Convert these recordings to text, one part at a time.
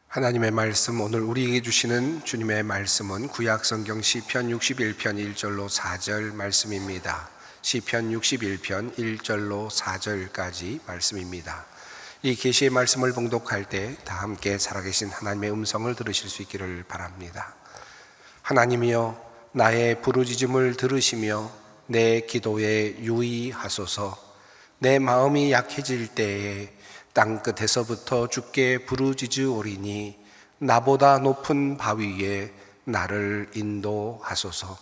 하나님의 말씀, 오늘 우리에게 주시는 주님의 말씀은 구약성경 시편 61편 1절로 4절 말씀입니다. 시편 61편 1절로 4절까지 말씀입니다. 이 계시의 말씀을 봉독할 때 다 함께 살아계신 하나님의 음성을 들으실 수 있기를 바랍니다. 하나님이여, 나의 부르짖음을 들으시며 내 기도에 유의하소서. 내 마음이 약해질 때에 땅끝에서부터 주께 부르짖으오리니 나보다 높은 바위에 나를 인도하소서.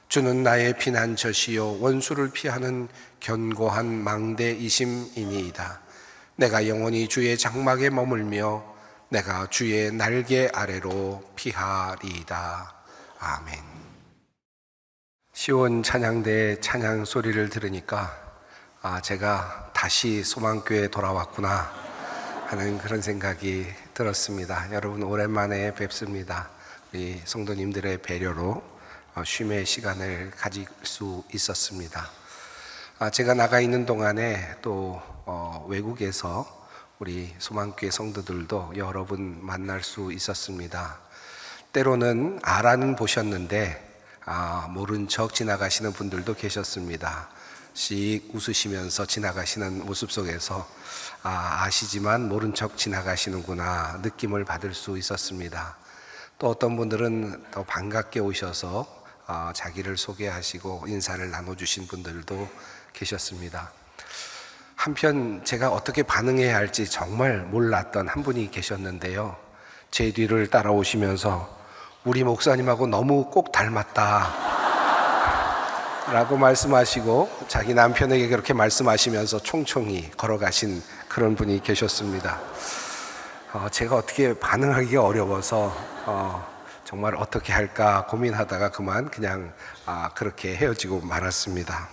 주는 나의 피난처시요 원수를 피하는 견고한 망대이심이니이다. 내가 영원히 주의 장막에 머물며 내가 주의 날개 아래로 피하리이다. 아멘. 시온 찬양대의 찬양 소리를 들으니까 제가 다시 소망교회에 돌아왔구나 하는 그런 생각이 들었습니다. 여러분, 오랜만에 뵙습니다. 우리 성도님들의 배려로 쉼의 시간을 가질 수 있었습니다. 제가 나가 있는 동안에 또 외국에서 우리 소망교회 성도들도 여러 분 만날 수 있었습니다. 때로는 알아는 보셨는데 모른 척 지나가시는 분들도 계셨습니다. 씩 웃으시면서 지나가시는 모습 속에서 아시지만 모른 척 지나가시는구나 느낌을 받을 수 있었습니다. 또 어떤 분들은 더 반갑게 오셔서 자기를 소개하시고 인사를 나눠주신 분들도 계셨습니다. 한편 제가 어떻게 반응해야 할지 정말 몰랐던 한 분이 계셨는데요, 제 뒤를 따라오시면서 우리 목사님하고 너무 꼭 닮았다 라고 말씀하시고 자기 남편에게 그렇게 말씀하시면서 총총히 걸어가신 그런 분이 계셨습니다. 제가 어떻게 반응하기가 어려워서 정말 어떻게 할까 고민하다가 그냥 그렇게 헤어지고 말았습니다.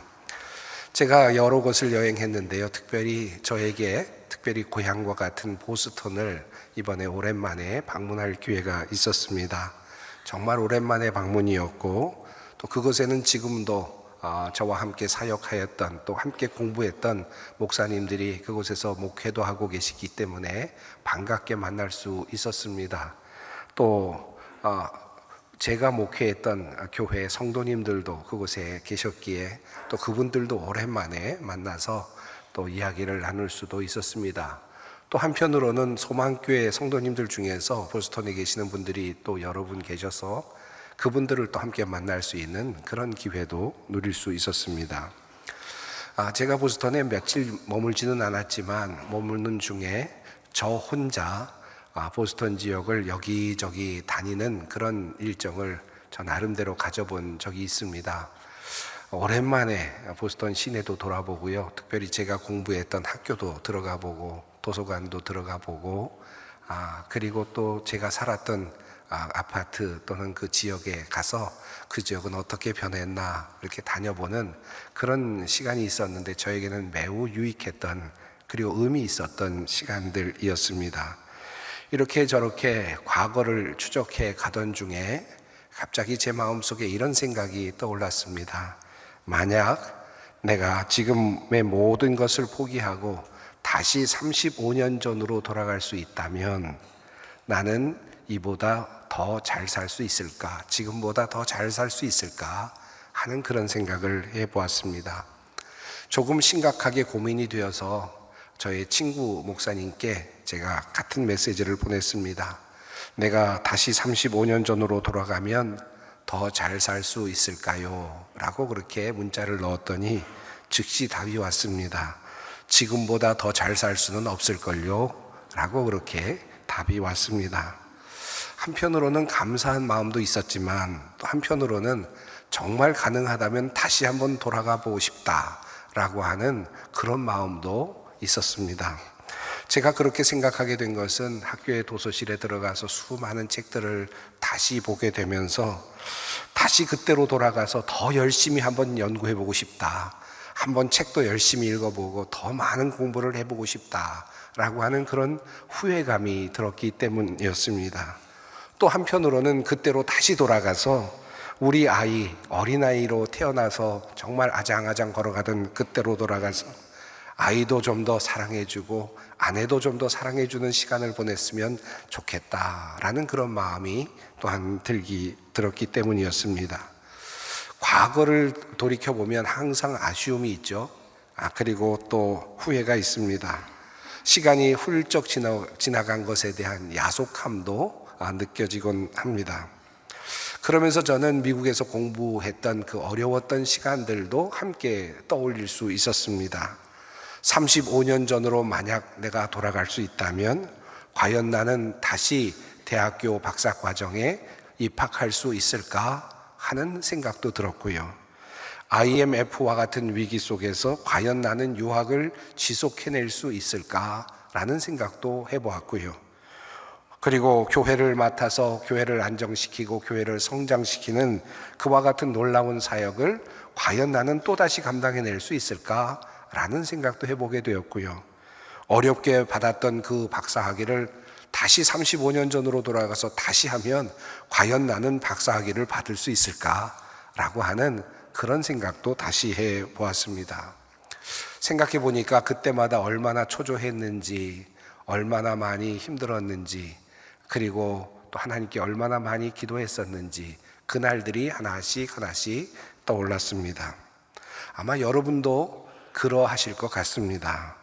제가 여러 곳을 여행했는데요, 저에게 특별히 고향과 같은 보스턴을 이번에 오랜만에 방문할 기회가 있었습니다. 정말 오랜만에 방문이었고, 또 그곳에는 지금도 저와 함께 사역하였던, 또 함께 공부했던 목사님들이 그곳에서 목회도 하고 계시기 때문에 반갑게 만날 수 있었습니다. 또 제가 목회했던 교회 성도님들도 그곳에 계셨기에 또 그분들도 오랜만에 만나서 또 이야기를 나눌 수도 있었습니다. 또 한편으로는 소망교회 성도님들 중에서 보스턴에 계시는 분들이 또 여러 분 계셔서 그분들을 또 함께 만날 수 있는 그런 기회도 누릴 수 있었습니다. 제가 보스턴에 며칠 머물지는 않았지만 머무는 중에 저 혼자 보스턴 지역을 여기저기 다니는 그런 일정을 저 나름대로 가져본 적이 있습니다. 오랜만에 보스턴 시내도 돌아보고요, 특별히 제가 공부했던 학교도 들어가 보고 도서관도 들어가 보고 그리고 또 제가 살았던 아파트 또는 그 지역에 가서 그 지역은 어떻게 변했나 이렇게 다녀보는 그런 시간이 있었는데 저에게는 매우 유익했던, 그리고 의미 있었던 시간들이었습니다. 이렇게 저렇게 과거를 추적해 가던 중에 갑자기 제 마음속에 이런 생각이 떠올랐습니다. 만약 내가 지금의 모든 것을 포기하고 다시 35년 전으로 돌아갈 수 있다면 나는 이보다 더 잘 살 수 있을까? 지금보다 더 잘 살 수 있을까? 하는 그런 생각을 해보았습니다. 조금 심각하게 고민이 되어서 저의 친구 목사님께 제가 같은 메시지를 보냈습니다. 내가 다시 35년 전으로 돌아가면 더 잘 살 수 있을까요? 라고 그렇게 문자를 넣었더니 즉시 답이 왔습니다. 지금보다 더 잘 살 수는 없을걸요? 라고 그렇게 답이 왔습니다. 한편으로는 감사한 마음도 있었지만 또 한편으로는 정말 가능하다면 다시 한번 돌아가 보고 싶다라고 하는 그런 마음도 있었습니다. 제가 그렇게 생각하게 된 것은 학교의 도서실에 들어가서 수많은 책들을 다시 보게 되면서 다시 그때로 돌아가서 더 열심히 한번 연구해 보고 싶다, 한번 책도 열심히 읽어보고 더 많은 공부를 해보고 싶다라고 하는 그런 후회감이 들었기 때문이었습니다. 또 한편으로는 그때로 다시 돌아가서 우리 어린아이로 태어나서 정말 아장아장 걸어가던 그때로 돌아가서 아이도 좀 더 사랑해주고 아내도 좀 더 사랑해주는 시간을 보냈으면 좋겠다라는 그런 마음이 또한 들었기 때문이었습니다. 과거를 돌이켜보면 항상 아쉬움이 있죠. 그리고 또 후회가 있습니다. 시간이 훌쩍 지나간 것에 대한 야속함도 느껴지곤 합니다. 그러면서 저는 미국에서 공부했던 그 어려웠던 시간들도 함께 떠올릴 수 있었습니다. 35년 전으로 만약 내가 돌아갈 수 있다면 과연 나는 다시 대학교 박사과정에 입학할 수 있을까 하는 생각도 들었고요. IMF와 같은 위기 속에서 과연 나는 유학을 지속해낼 수 있을까라는 생각도 해보았고요. 그리고 교회를 맡아서 교회를 안정시키고 교회를 성장시키는 그와 같은 놀라운 사역을 과연 나는 또다시 감당해낼 수 있을까라는 생각도 해보게 되었고요. 어렵게 받았던 그 박사학위를 다시 35년 전으로 돌아가서 다시 하면 과연 나는 박사학위를 받을 수 있을까라고 하는 그런 생각도 다시 해보았습니다. 생각해 보니까 그때마다 얼마나 초조했는지, 얼마나 많이 힘들었는지, 그리고 또 하나님께 얼마나 많이 기도했었는지 그날들이 하나씩 떠올랐습니다. 아마 여러분도 그러하실 것 같습니다.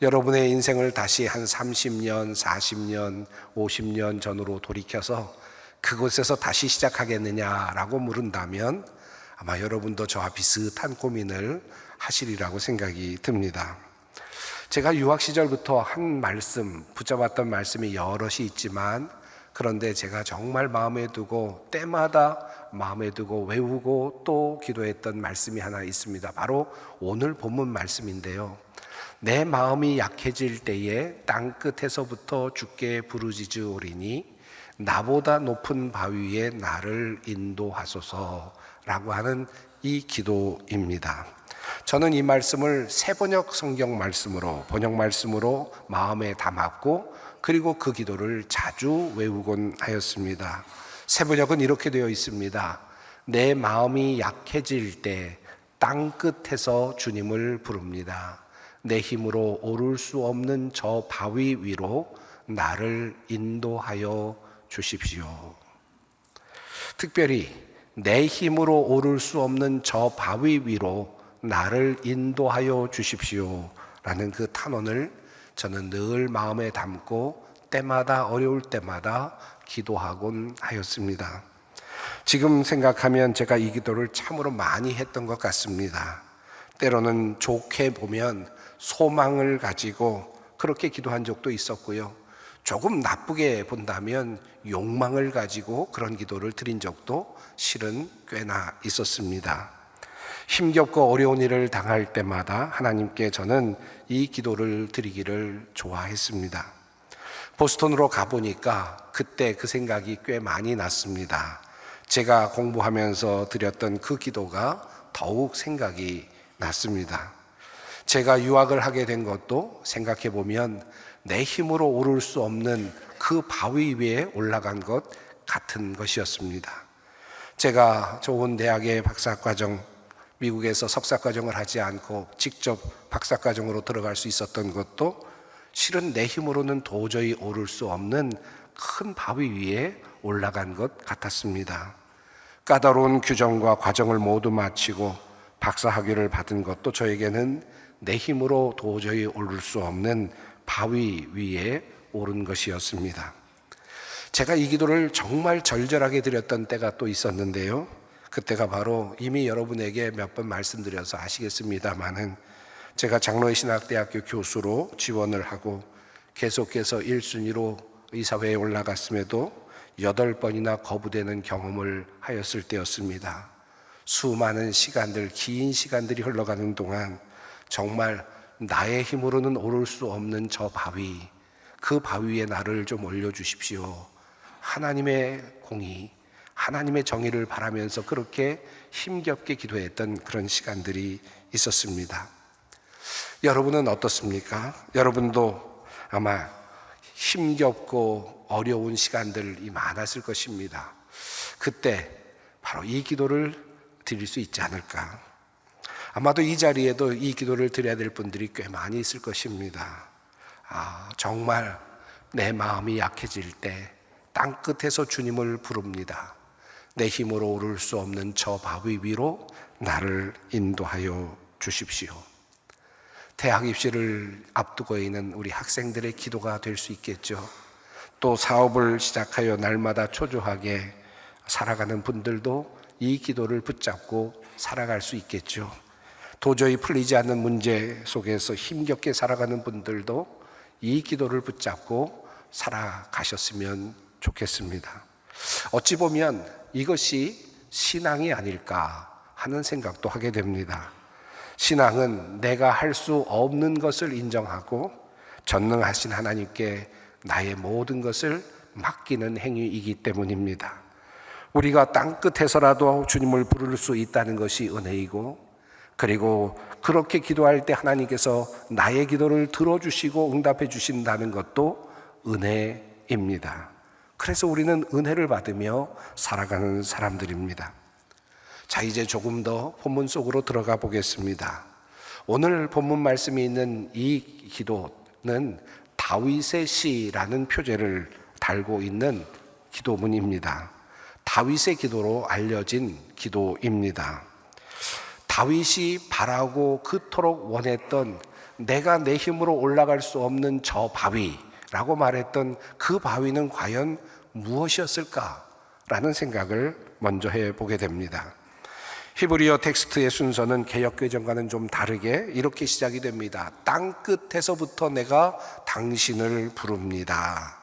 여러분의 인생을 다시 한 30년, 40년, 50년 전으로 돌이켜서 그곳에서 다시 시작하겠느냐라고 물은다면 아마 여러분도 저와 비슷한 고민을 하시리라고 생각이 듭니다. 제가 유학 시절부터 한 말씀, 붙잡았던 말씀이 여럿이 있지만 그런데 제가 정말 마음에 두고 때마다 마음에 두고 외우고 또 기도했던 말씀이 하나 있습니다. 바로 오늘 본문 말씀인데요. 내 마음이 약해질 때에 땅끝에서부터 주께 부르짖으오리니 나보다 높은 바위에 나를 인도하소서라고 하는 이 기도입니다. 저는 이 말씀을 새번역 성경 말씀으로, 번역 말씀으로 마음에 담았고 그리고 그 기도를 자주 외우곤 하였습니다. 새번역은 이렇게 되어 있습니다. 내 마음이 약해질 때 땅끝에서 주님을 부릅니다. 내 힘으로 오를 수 없는 저 바위 위로 나를 인도하여 주십시오. 특별히 내 힘으로 오를 수 없는 저 바위 위로 나를 인도하여 주십시오 라는 그 탄원을 저는 늘 마음에 담고 때마다 어려울 때마다 기도하곤 하였습니다. 지금 생각하면 제가 이 기도를 참으로 많이 했던 것 같습니다. 때로는 좋게 보면 소망을 가지고 그렇게 기도한 적도 있었고요. 조금 나쁘게 본다면 욕망을 가지고 그런 기도를 드린 적도 실은 꽤나 있었습니다. 힘겹고 어려운 일을 당할 때마다 하나님께 저는 이 기도를 드리기를 좋아했습니다. 보스턴으로 가보니까 그때 그 생각이 꽤 많이 났습니다. 제가 공부하면서 드렸던 그 기도가 더욱 생각이 났습니다. 제가 유학을 하게 된 것도 생각해 보면 내 힘으로 오를 수 없는 그 바위 위에 올라간 것 같은 것이었습니다. 제가 좋은 대학의 박사과정, 미국에서 석사과정을 하지 않고 직접 박사과정으로 들어갈 수 있었던 것도 실은 내 힘으로는 도저히 오를 수 없는 큰 바위 위에 올라간 것 같았습니다. 까다로운 규정과 과정을 모두 마치고 박사학위를 받은 것도 저에게는 내 힘으로 도저히 오를 수 없는 바위 위에 오른 것이었습니다. 제가 이 기도를 정말 절절하게 드렸던 때가 또 있었는데요. 그때가 바로 이미 여러분에게 몇 번 말씀드려서 아시겠습니다마는 제가 장로의 신학대학교 교수로 지원을 하고 계속해서 1순위로 이사회에 올라갔음에도 8번이나 거부되는 경험을 하였을 때였습니다. 수많은 시간들, 긴 시간들이 흘러가는 동안 정말 나의 힘으로는 오를 수 없는 저 바위, 그 바위에 나를 좀 올려주십시오. 하나님의 공의, 하나님의 정의를 바라면서 그렇게 힘겹게 기도했던 그런 시간들이 있었습니다. 여러분은 어떻습니까? 여러분도 아마 힘겹고 어려운 시간들이 많았을 것입니다. 그때 바로 이 기도를 드릴 수 있지 않을까? 아마도 이 자리에도 이 기도를 드려야 될 분들이 꽤 많이 있을 것입니다. 정말 내 마음이 약해질 때 땅끝에서 주님을 부릅니다. 내 힘으로 오를 수 없는 저 바위 위로 나를 인도하여 주십시오. 대학 입시를 앞두고 있는 우리 학생들의 기도가 될 수 있겠죠. 또 사업을 시작하여 날마다 초조하게 살아가는 분들도 이 기도를 붙잡고 살아갈 수 있겠죠. 도저히 풀리지 않는 문제 속에서 힘겹게 살아가는 분들도 이 기도를 붙잡고 살아가셨으면 좋겠습니다. 어찌 보면 이것이 신앙이 아닐까 하는 생각도 하게 됩니다. 신앙은 내가 할 수 없는 것을 인정하고 전능하신 하나님께 나의 모든 것을 맡기는 행위이기 때문입니다. 우리가 땅끝에서라도 주님을 부를 수 있다는 것이 은혜이고, 그리고 그렇게 기도할 때 하나님께서 나의 기도를 들어주시고 응답해 주신다는 것도 은혜입니다. 그래서 우리는 은혜를 받으며 살아가는 사람들입니다. 자, 이제 조금 더 본문 속으로 들어가 보겠습니다. 오늘 본문 말씀이 있는 이 기도는 다윗의 시라는 표제를 달고 있는 기도문입니다. 다윗의 기도로 알려진 기도입니다. 다윗이 바라고 그토록 원했던, 내가 내 힘으로 올라갈 수 없는 저 바위라고 말했던 그 바위는 과연 무엇이었을까라는 생각을 먼저 해보게 됩니다. 히브리어 텍스트의 순서는 개역개정과는 좀 다르게 이렇게 시작이 됩니다. 땅끝에서부터 내가 당신을 부릅니다.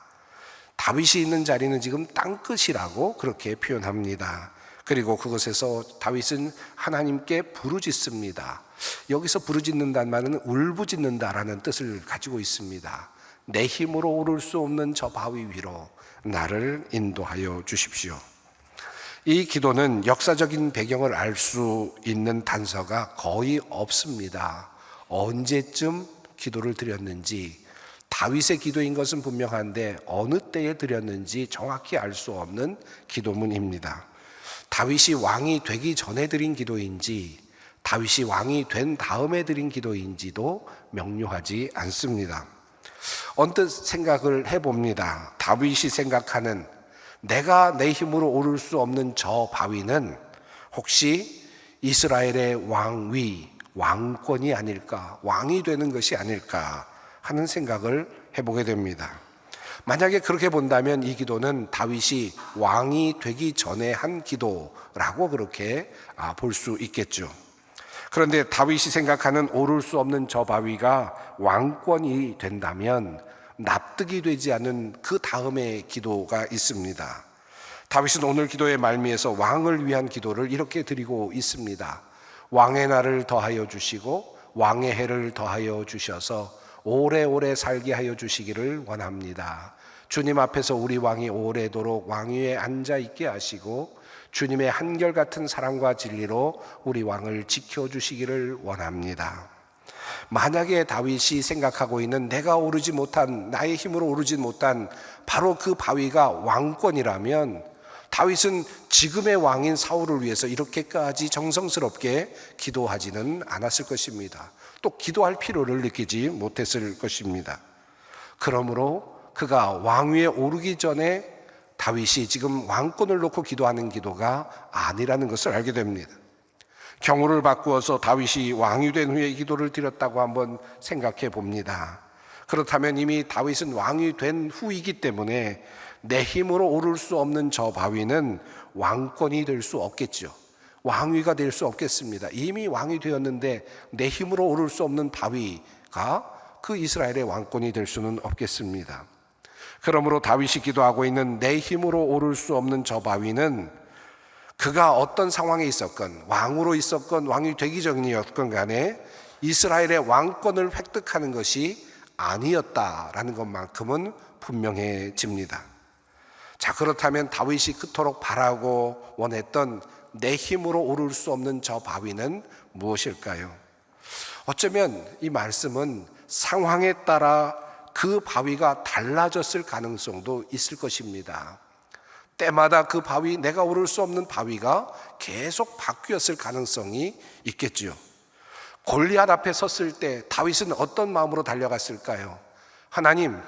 다윗이 있는 자리는 지금 땅끝이라고 그렇게 표현합니다. 그리고 그것에서 다윗은 하나님께 부르짖습니다. 여기서 부르짖는다는 말은 울부짖는다라는 뜻을 가지고 있습니다. 내 힘으로 오를 수 없는 저 바위 위로 나를 인도하여 주십시오. 이 기도는 역사적인 배경을 알 수 있는 단서가 거의 없습니다. 언제쯤 기도를 드렸는지, 다윗의 기도인 것은 분명한데 어느 때에 드렸는지 정확히 알 수 없는 기도문입니다. 다윗이 왕이 되기 전에 드린 기도인지 다윗이 왕이 된 다음에 드린 기도인지도 명료하지 않습니다. 언뜻 생각을 해봅니다. 다윗이 생각하는 내가 내 힘으로 오를 수 없는 저 바위는 혹시 이스라엘의 왕위, 왕권이 아닐까, 왕이 되는 것이 아닐까 하는 생각을 해보게 됩니다. 만약에 그렇게 본다면 이 기도는 다윗이 왕이 되기 전에 한 기도라고 그렇게 볼 수 있겠죠. 그런데 다윗이 생각하는 오를 수 없는 저 바위가 왕권이 된다면 납득이 되지 않는 그 다음의 기도가 있습니다. 다윗은 오늘 기도의 말미에서 왕을 위한 기도를 이렇게 드리고 있습니다. 왕의 날을 더하여 주시고 왕의 해를 더하여 주셔서 오래오래 살게 하여 주시기를 원합니다. 주님 앞에서 우리 왕이 오래도록 왕위에 앉아있게 하시고 주님의 한결같은 사랑과 진리로 우리 왕을 지켜주시기를 원합니다. 만약에 다윗이 생각하고 있는 내가 오르지 못한, 나의 힘으로 오르지 못한 바로 그 바위가 왕권이라면 다윗은 지금의 왕인 사울을 위해서 이렇게까지 정성스럽게 기도하지는 않았을 것입니다. 또 기도할 필요를 느끼지 못했을 것입니다. 그러므로 그가 왕위에 오르기 전에 다윗이 지금 왕권을 놓고 기도하는 기도가 아니라는 것을 알게 됩니다. 경우를 바꾸어서 다윗이 왕이 된 후에 기도를 드렸다고 한번 생각해 봅니다. 그렇다면 이미 다윗은 왕이 된 후이기 때문에 내 힘으로 오를 수 없는 저 바위는 왕권이 될 수 없겠죠. 왕위가 될 수 없겠습니다. 이미 왕이 되었는데 내 힘으로 오를 수 없는 바위가 그 이스라엘의 왕권이 될 수는 없겠습니다. 그러므로 다윗이 기도하고 있는 내 힘으로 오를 수 없는 저 바위는 그가 어떤 상황에 있었건, 왕으로 있었건 왕이 되기 전이었건 간에 이스라엘의 왕권을 획득하는 것이 아니었다라는 것만큼은 분명해집니다. 자, 그렇다면 다윗이 그토록 바라고 원했던 내 힘으로 오를 수 없는 저 바위는 무엇일까요? 어쩌면 이 말씀은 상황에 따라 그 바위가 달라졌을 가능성도 있을 것입니다. 때마다 그 바위, 내가 오를 수 없는 바위가 계속 바뀌었을 가능성이 있겠죠. 골리앗 앞에 섰을 때 다윗은 어떤 마음으로 달려갔을까요? 하나님,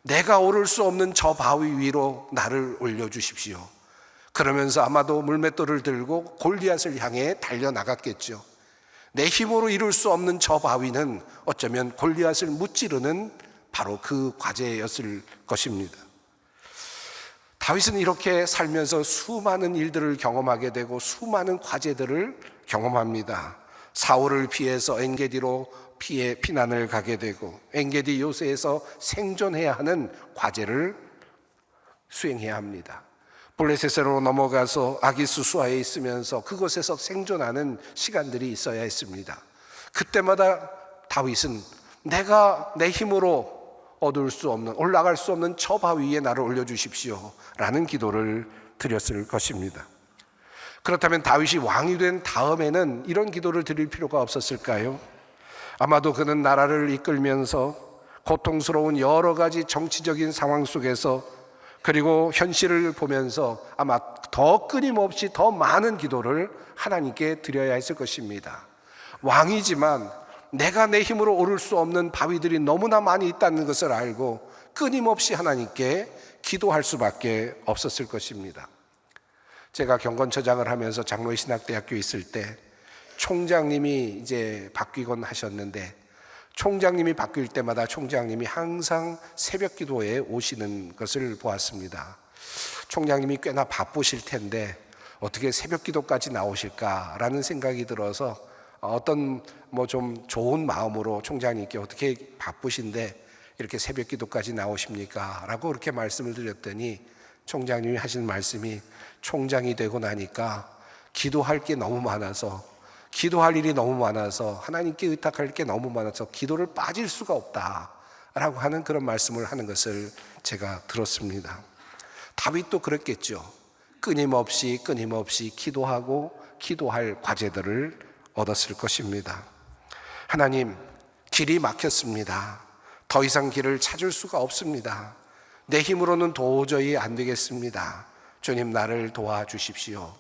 내가 오를 수 없는 저 바위 위로 나를 올려주십시오. 그러면서 아마도 물맷돌을 들고 골리앗을 향해 달려나갔겠죠. 내 힘으로 이룰 수 없는 저 바위는 어쩌면 골리앗을 무찌르는 바로 그 과제였을 것입니다. 다윗은 이렇게 살면서 수많은 일들을 경험하게 되고 수많은 과제들을 경험합니다. 사울을 피해서 엔게디로 피난을 가게 되고 엔게디 요새에서 생존해야 하는 과제를 수행해야 합니다. 블레셋으로 넘어가서 아기스 수하에 있으면서 그곳에서 생존하는 시간들이 있어야 했습니다. 그때마다 다윗은 내가 내 힘으로 얻을 수 없는, 올라갈 수 없는 저 바위에 나를 올려주십시오 라는 기도를 드렸을 것입니다. 그렇다면 다윗이 왕이 된 다음에는 이런 기도를 드릴 필요가 없었을까요? 아마도 그는 나라를 이끌면서 고통스러운 여러 가지 정치적인 상황 속에서 그리고 현실을 보면서 아마 더 끊임없이 더 많은 기도를 하나님께 드려야 했을 것입니다. 왕이지만 내가 내 힘으로 오를 수 없는 바위들이 너무나 많이 있다는 것을 알고 끊임없이 하나님께 기도할 수밖에 없었을 것입니다. 제가 경건처장을 하면서 장로의 신학대학교에 있을 때 총장님이 이제 바뀌곤 하셨는데 총장님이 바뀔 때마다 총장님이 항상 새벽 기도에 오시는 것을 보았습니다. 총장님이 꽤나 바쁘실 텐데 어떻게 새벽 기도까지 나오실까라는 생각이 들어서 어떤 좀 좋은 마음으로 총장님께 어떻게 바쁘신데 이렇게 새벽 기도까지 나오십니까? 라고 그렇게 말씀을 드렸더니 총장님이 하신 말씀이 총장이 되고 나니까 기도할 게 너무 많아서 기도할 일이 너무 많아서 하나님께 의탁할 게 너무 많아서 기도를 빠질 수가 없다라고 하는 그런 말씀을 하는 것을 제가 들었습니다. 다윗도 그랬겠죠. 끊임없이 기도하고 기도할 과제들을 얻었을 것입니다. 하나님, 길이 막혔습니다. 더 이상 길을 찾을 수가 없습니다. 내 힘으로는 도저히 안 되겠습니다. 주님, 나를 도와주십시오.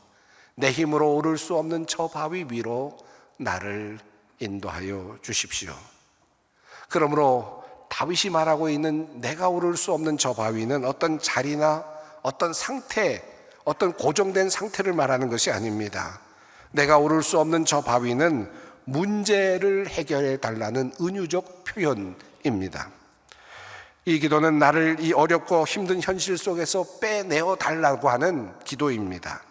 내 힘으로 오를 수 없는 저 바위 위로 나를 인도하여 주십시오. 그러므로 다윗이 말하고 있는 내가 오를 수 없는 저 바위는 어떤 자리나 어떤 상태, 어떤 고정된 상태를 말하는 것이 아닙니다. 내가 오를 수 없는 저 바위는 문제를 해결해 달라는 은유적 표현입니다. 이 기도는 나를 이 어렵고 힘든 현실 속에서 빼내어 달라고 하는 기도입니다.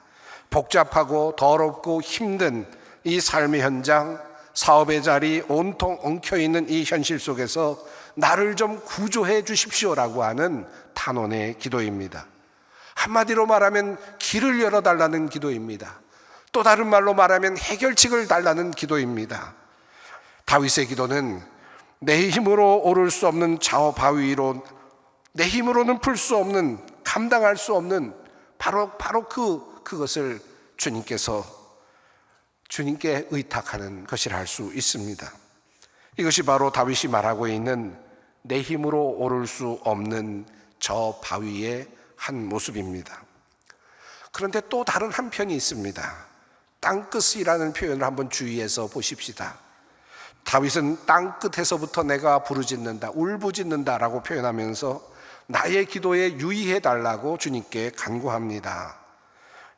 복잡하고 더럽고 힘든 이 삶의 현장, 사업의 자리, 온통 엉켜있는 이 현실 속에서 나를 좀 구조해 주십시오라고 하는 탄원의 기도입니다. 한마디로 말하면 길을 열어달라는 기도입니다. 또 다른 말로 말하면 해결책을 달라는 기도입니다. 다윗의 기도는 내 힘으로 오를 수 없는 저 바위 위로, 내 힘으로는 풀 수 없는, 감당할 수 없는 바로 그것을 주님께 의탁하는 것이라 할 수 있습니다. 이것이 바로 다윗이 말하고 있는 내 힘으로 오를 수 없는 저 바위의 한 모습입니다. 그런데 또 다른 한편이 있습니다. 땅끝이라는 표현을 한번 주의해서 보십시다. 다윗은 땅끝에서부터 내가 부르짖는다, 울부짖는다라고 표현하면서 나의 기도에 유의해 달라고 주님께 간구합니다.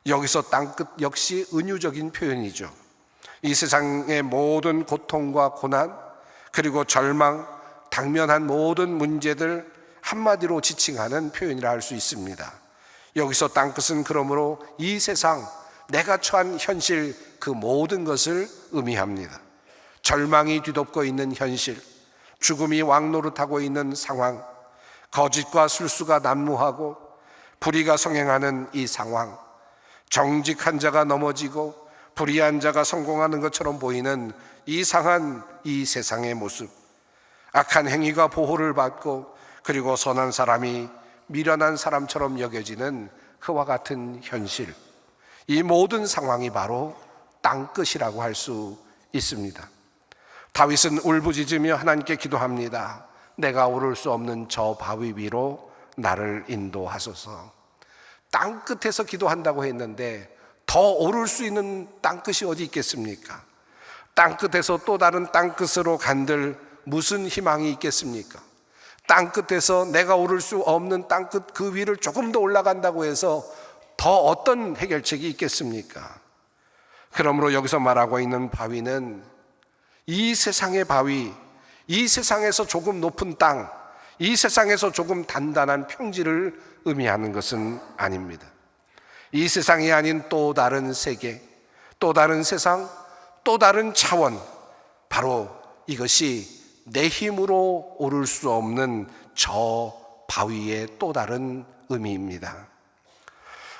여기서 땅끝 역시 은유적인 표현이죠. 이 세상의 모든 고통과 고난, 그리고 절망, 당면한 모든 문제들 한마디로 지칭하는 표현이라 할 수 있습니다. 여기서 땅끝은 그러므로 이 세상, 내가 처한 현실 그 모든 것을 의미합니다. 절망이 뒤덮고 있는 현실, 죽음이 왕노릇하고 있는 상황, 거짓과 술수가 난무하고 불의가 성행하는 이 상황, 정직한 자가 넘어지고 불의한 자가 성공하는 것처럼 보이는 이상한 이 세상의 모습, 악한 행위가 보호를 받고 그리고 선한 사람이 미련한 사람처럼 여겨지는 그와 같은 현실, 이 모든 상황이 바로 땅끝이라고 할 수 있습니다. 다윗은 울부짖으며 하나님께 기도합니다. 내가 오를 수 없는 저 바위 위로 나를 인도하소서. 땅끝에서 기도한다고 했는데 더 오를 수 있는 땅끝이 어디 있겠습니까? 땅끝에서 또 다른 땅끝으로 간들 무슨 희망이 있겠습니까? 땅끝에서 내가 오를 수 없는 땅끝 그 위를 조금 더 올라간다고 해서 더 어떤 해결책이 있겠습니까? 그러므로 여기서 말하고 있는 바위는 이 세상의 바위, 이 세상에서 조금 높은 땅, 이 세상에서 조금 단단한 평지를 의미하는 것은 아닙니다. 이 세상이 아닌 또 다른 세계, 또 다른 세상, 또 다른 차원, 바로 이것이 내 힘으로 오를 수 없는 저 바위의 또 다른 의미입니다.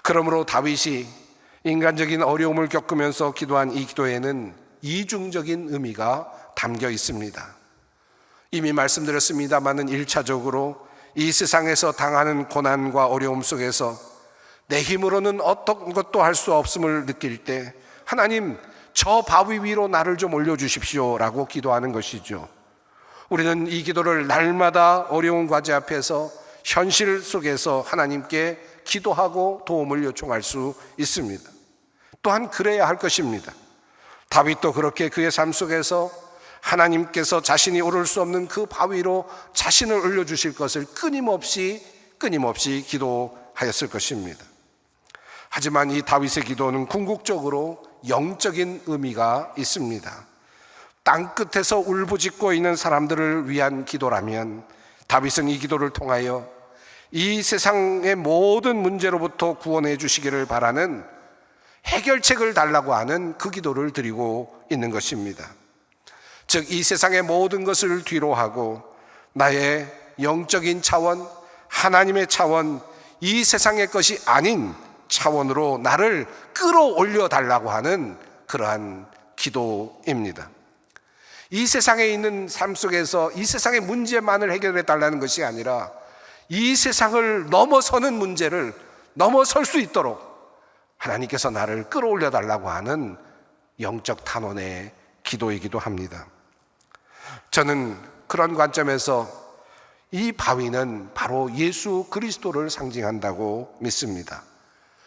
그러므로 다윗이 인간적인 어려움을 겪으면서 기도한 이 기도에는 이중적인 의미가 담겨 있습니다. 이미 말씀드렸습니다마는 1차적으로 이 세상에서 당하는 고난과 어려움 속에서 내 힘으로는 어떤 것도 할 수 없음을 느낄 때 하나님, 저 바위 위로 나를 좀 올려주십시오 라고 기도하는 것이죠. 우리는 이 기도를 날마다 어려운 과제 앞에서 현실 속에서 하나님께 기도하고 도움을 요청할 수 있습니다. 또한 그래야 할 것입니다. 다윗도 그렇게 그의 삶 속에서 하나님께서 자신이 오를 수 없는 그 바위로 자신을 올려주실 것을 끊임없이 기도하였을 것입니다. 하지만 이 다윗의 기도는 궁극적으로 영적인 의미가 있습니다. 땅끝에서 울부짖고 있는 사람들을 위한 기도라면 다윗은 이 기도를 통하여 이 세상의 모든 문제로부터 구원해 주시기를 바라는 해결책을 달라고 하는 그 기도를 드리고 있는 것입니다. 즉, 이 세상의 모든 것을 뒤로하고 나의 영적인 차원, 하나님의 차원, 이 세상의 것이 아닌 차원으로 나를 끌어올려 달라고 하는 그러한 기도입니다. 이 세상에 있는 삶 속에서 이 세상의 문제만을 해결해 달라는 것이 아니라 이 세상을 넘어서는 문제를 넘어설 수 있도록 하나님께서 나를 끌어올려 달라고 하는 영적 탄원의 기도이기도 합니다. 저는 그런 관점에서 이 바위는 바로 예수 그리스도를 상징한다고 믿습니다.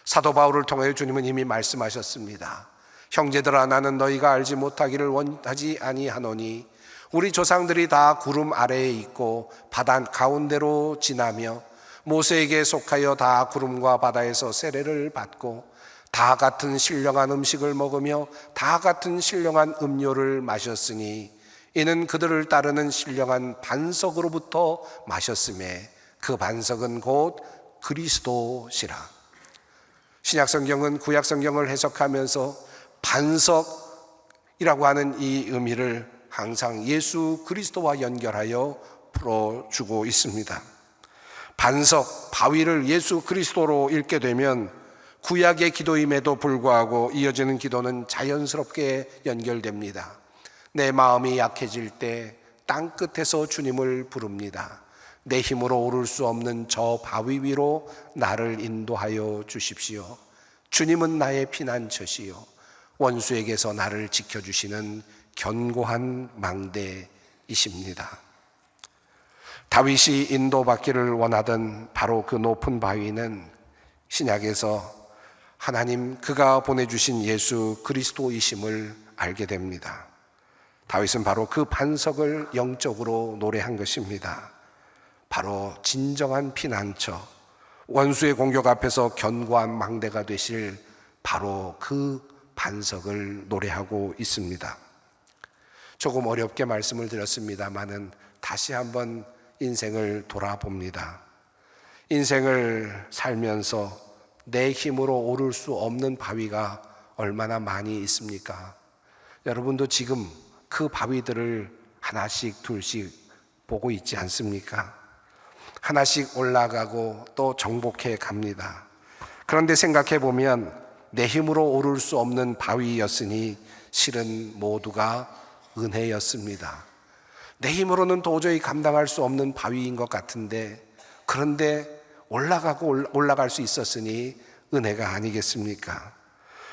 사도 바울을 통하여 주님은 이미 말씀하셨습니다. 형제들아, 나는 너희가 알지 못하기를 원하지 아니하노니 우리 조상들이 다 구름 아래에 있고 바다 가운데로 지나며 모세에게 속하여 다 구름과 바다에서 세례를 받고 다 같은 신령한 음식을 먹으며 다 같은 신령한 음료를 마셨으니 이는 그들을 따르는 신령한 반석으로부터 마셨음에 그 반석은 곧 그리스도시라. 신약성경은 구약성경을 해석하면서 반석이라고 하는 이 의미를 항상 예수 그리스도와 연결하여 풀어주고 있습니다. 반석, 바위를 예수 그리스도로 읽게 되면 구약의 기도임에도 불구하고 이어지는 기도는 자연스럽게 연결됩니다. 내 마음이 약해질 때 땅끝에서 주님을 부릅니다. 내 힘으로 오를 수 없는 저 바위 위로 나를 인도하여 주십시오. 주님은 나의 피난처시요 원수에게서 나를 지켜주시는 견고한 망대이십니다. 다윗이 인도받기를 원하던 바로 그 높은 바위는 신약에서 하나님 그가 보내주신 예수 그리스도이심을 알게 됩니다. 다윗은 바로 그 반석을 영적으로 노래한 것입니다. 바로 진정한 피난처, 원수의 공격 앞에서 견고한 망대가 되실 바로 그 반석을 노래하고 있습니다. 조금 어렵게 말씀을 드렸습니다마는 다시 한번 인생을 돌아봅니다. 인생을 살면서 내 힘으로 오를 수 없는 바위가 얼마나 많이 있습니까? 여러분도 지금 그 바위들을 하나씩 둘씩 보고 있지 않습니까? 하나씩 올라가고 또 정복해 갑니다. 그런데 생각해 보면 내 힘으로 오를 수 없는 바위였으니 실은 모두가 은혜였습니다. 내 힘으로는 도저히 감당할 수 없는 바위인 것 같은데, 그런데 올라갈 수 있었으니 은혜가 아니겠습니까?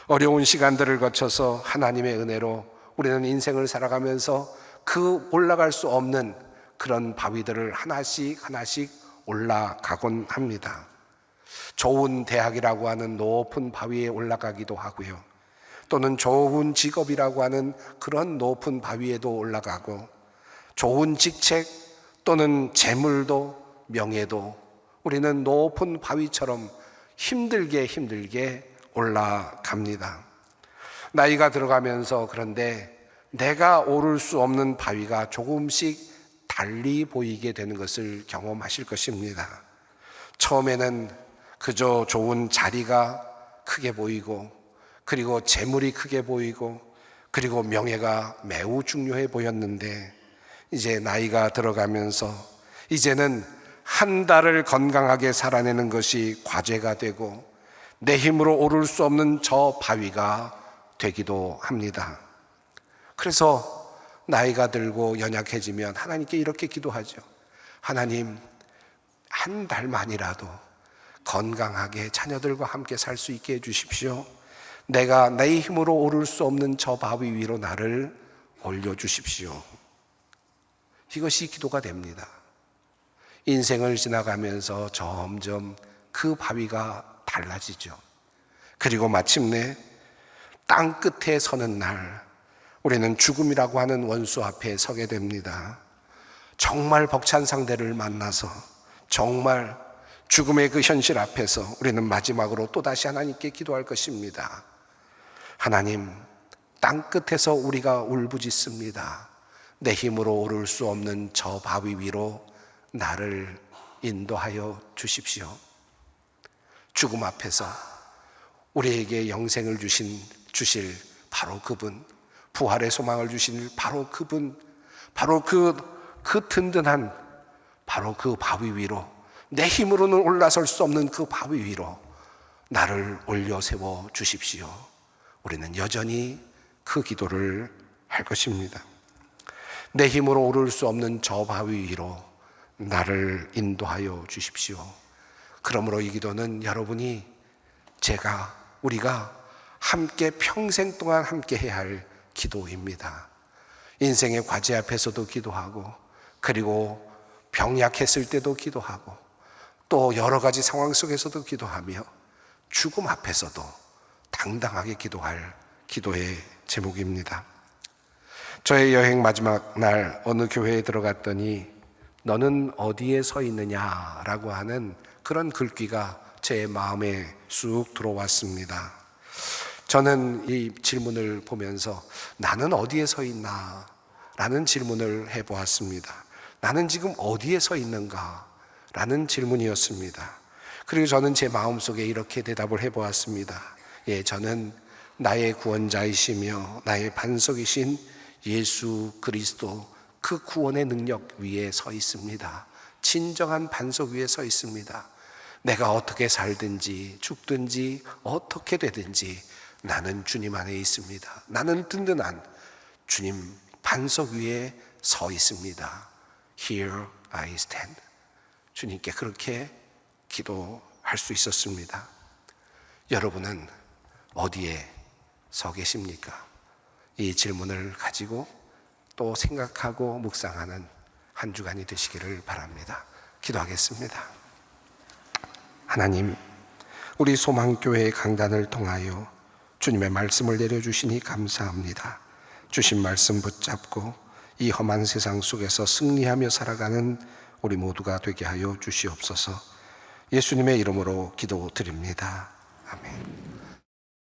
어려운 시간들을 거쳐서 하나님의 은혜로 우리는 인생을 살아가면서 그 올라갈 수 없는 그런 바위들을 하나씩 올라가곤 합니다. 좋은 대학이라고 하는 높은 바위에 올라가기도 하고요. 또는 좋은 직업이라고 하는 그런 높은 바위에도 올라가고, 좋은 직책 또는 재물도 명예도 우리는 높은 바위처럼 힘들게 올라갑니다. 나이가 들어가면서 그런데 내가 오를 수 없는 바위가 조금씩 달리 보이게 되는 것을 경험하실 것입니다. 처음에는 그저 좋은 자리가 크게 보이고, 그리고 재물이 크게 보이고, 그리고 명예가 매우 중요해 보였는데, 이제 나이가 들어가면서 이제는 한 달을 건강하게 살아내는 것이 과제가 되고, 내 힘으로 오를 수 없는 저 바위가 되기도 합니다. 그래서 나이가 들고 연약해지면 하나님께 이렇게 기도하죠. 하나님, 한 달만이라도 건강하게 자녀들과 함께 살 수 있게 해주십시오. 내가 내 힘으로 오를 수 없는 저 바위 위로 나를 올려주십시오. 이것이 기도가 됩니다. 인생을 지나가면서 점점 그 바위가 달라지죠. 그리고 마침내 땅 끝에 서는 날, 우리는 죽음이라고 하는 원수 앞에 서게 됩니다. 정말 벅찬 상대를 만나서 정말 죽음의 그 현실 앞에서 우리는 마지막으로 또다시 하나님께 기도할 것입니다. 하나님, 땅 끝에서 우리가 울부짖습니다. 내 힘으로 오를 수 없는 저 바위 위로 나를 인도하여 주십시오. 죽음 앞에서 우리에게 영생을 주실 바로 그분, 부활의 소망을 주실 바로 그분, 바로 그 든든한 바로 그 바위 위로, 내 힘으로는 올라설 수 없는 그 바위 위로 나를 올려 세워 주십시오. 우리는 여전히 그 기도를 할 것입니다. 내 힘으로 오를 수 없는 저 바위 위로 나를 인도하여 주십시오. 그러므로 이 기도는 여러분이, 우리가 함께 평생 동안 함께 해야 할 기도입니다. 인생의 과제 앞에서도 기도하고, 그리고 병약했을 때도 기도하고, 또 여러 가지 상황 속에서도 기도하며, 죽음 앞에서도 당당하게 기도할 기도의 제목입니다. 저의 여행 마지막 날 어느 교회에 들어갔더니 너는 어디에 서 있느냐라고 하는 그런 글귀가 제 마음에 쑥 들어왔습니다. 저는 이 질문을 보면서 나는 어디에 서 있나? 라는 질문을 해보았습니다. 나는 지금 어디에 서 있는가? 라는 질문이었습니다. 그리고 저는 제 마음속에 이렇게 대답을 해보았습니다. 저는 나의 구원자이시며 나의 반석이신 예수 그리스도 그 구원의 능력 위에 서 있습니다. 진정한 반석 위에 서 있습니다. 내가 어떻게 살든지 죽든지 어떻게 되든지 나는 주님 안에 있습니다. 나는 든든한 주님 반석 위에 서 있습니다. Here I stand. 주님께 그렇게 기도할 수 있었습니다. 여러분은 어디에 서 계십니까? 이 질문을 가지고 또 생각하고 묵상하는 한 주간이 되시기를 바랍니다. 기도하겠습니다. 하나님, 우리 소망교회의 강단을 통하여 주님의 말씀을 내려주시니 감사합니다. 주신 말씀 붙잡고 이 험한 세상 속에서 승리하며 살아가는 우리 모두가 되게 하여 주시옵소서. 예수님의 이름으로 기도드립니다. 아멘.